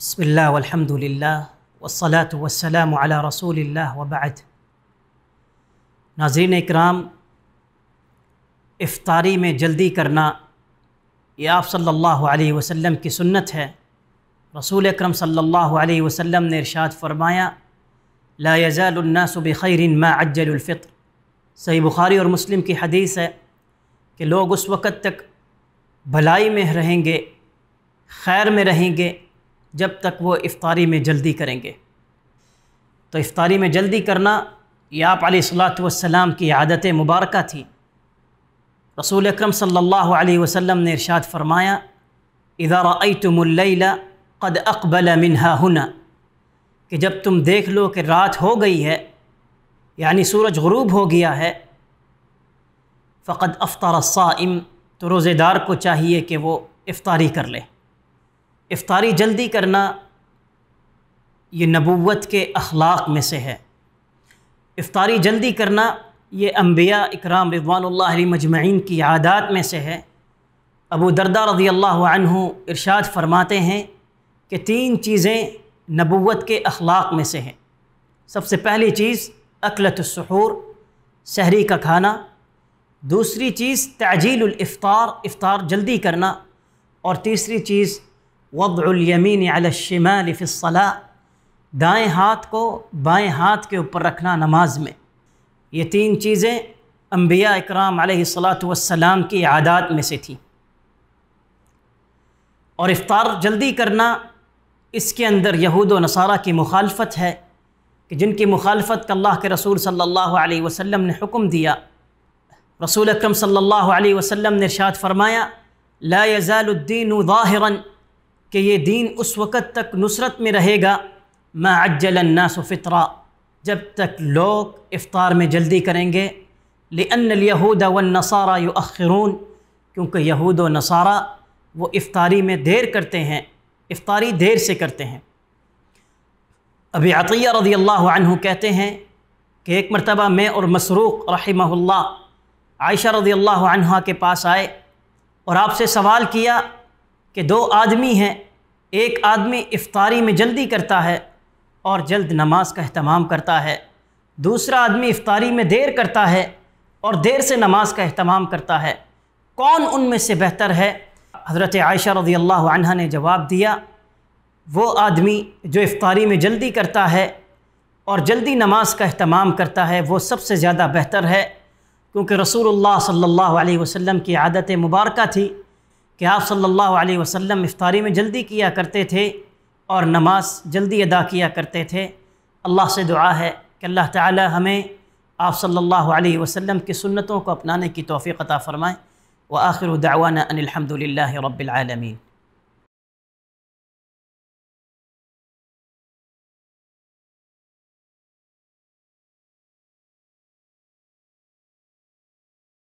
بسم اللہ والحمد للہ والصلاة والسلام علی رسول اللہ وبعد۔ ناظرین اکرام، افطاری میں جلدی کرنا یہ آپ صلی اللہ علیہ وسلم کی سنت ہے۔ رسول اکرم صلی اللہ علیہ وسلم نے ارشاد فرمایا، لا یزال الناس بخیر ما عجل الفطر۔ صحیح بخاری اور مسلم کی حدیث ہے کہ لوگ اس وقت تک بھلائی میں رہیں گے، خیر میں رہیں گے جب تک وہ افطاری میں جلدی کریں گے۔ تو افطاری میں جلدی کرنا یہ آپ علیہ الصلاۃ والسلام کی عادت مبارکہ تھی۔ رسول اکرم صلی اللہ علیہ وسلم نے ارشاد فرمایا، اذا رأیتم اللیل قد اقبل منها ہنا، کہ جب تم دیکھ لو کہ رات ہو گئی ہے، یعنی سورج غروب ہو گیا ہے، فقد افطر الصائم، تو روزے دار کو چاہیے کہ وہ افطاری کر لے۔ افطاری جلدی کرنا یہ نبوت کے اخلاق میں سے ہے۔ افطاری جلدی کرنا یہ انبیاء اکرام رضوان اللہ علیہم مجمعین کی عادات میں سے ہے۔ ابو درداء رضی اللہ عنہ ارشاد فرماتے ہیں کہ 3 چیزیں نبوت کے اخلاق میں سے ہیں۔ سب سے پہلی چیز اکلۃ السحور، سحری کا کھانا۔ دوسری چیز تعجیل الافطار، افطار جلدی کرنا۔ اور تیسری چیز وضع الیمین علی الشمال فی الصلاۃ، دائیں ہاتھ کو بائیں ہاتھ کے اوپر رکھنا نماز میں۔ یہ 3 چیزیں انبیاء اکرام علیہ الصلاۃ والسلام کی عادات میں سے تھیں۔ اور افطار جلدی کرنا، اس کے اندر یہود و نصارہ کی مخالفت ہے، کہ جن کی مخالفت کا اللہ کے رسول صلی اللہ علیہ وسلم نے حکم دیا۔ رسول اکرم صلی اللہ علیہ وسلم نے ارشاد فرمایا، لا یزال الدین ظاہرا، کہ یہ دین اس وقت تک نصرت میں رہے گا، ما عجل الناس فطرا، جب تک لوگ افطار میں جلدی کریں گے۔ لأن الیہود والنصارى یؤخرون، کیونکہ یہود و نصارہ وہ افطاری میں دیر کرتے ہیں، افطاری دیر سے کرتے ہیں۔ ابی عطیہ رضی اللہ عنہ کہتے ہیں کہ ایک مرتبہ میں اور مسروق رحمہ اللہ عائشہ رضی اللہ عنہ کے پاس آئے اور آپ سے سوال کیا کہ 2 آدمی ہیں، ایک آدمی افطاری میں جلدی کرتا ہے اور جلد نماز کا اہتمام کرتا ہے، دوسرا آدمی افطاری میں دیر کرتا ہے اور دیر سے نماز کا اہتمام کرتا ہے، کون ان میں سے بہتر ہے؟ حضرت عائشہ رضی اللہ عنہ نے جواب دیا، وہ آدمی جو افطاری میں جلدی کرتا ہے اور جلدی نماز کا اہتمام کرتا ہے وہ سب سے زیادہ بہتر ہے، کیونکہ رسول اللہ صلی اللہ علیہ وسلم کی عادت مبارکہ تھی کہ آپ صلی اللہ علیہ وسلم افطاری میں جلدی کیا کرتے تھے اور نماز جلدی ادا کیا کرتے تھے۔ اللہ سے دعا ہے کہ اللہ تعالی ہمیں آپ صلی اللہ علیہ وسلم کی سنتوں کو اپنانے کی توفیق عطا فرمائے۔ وآخر دعوانا ان الحمد للہ رب العالمین۔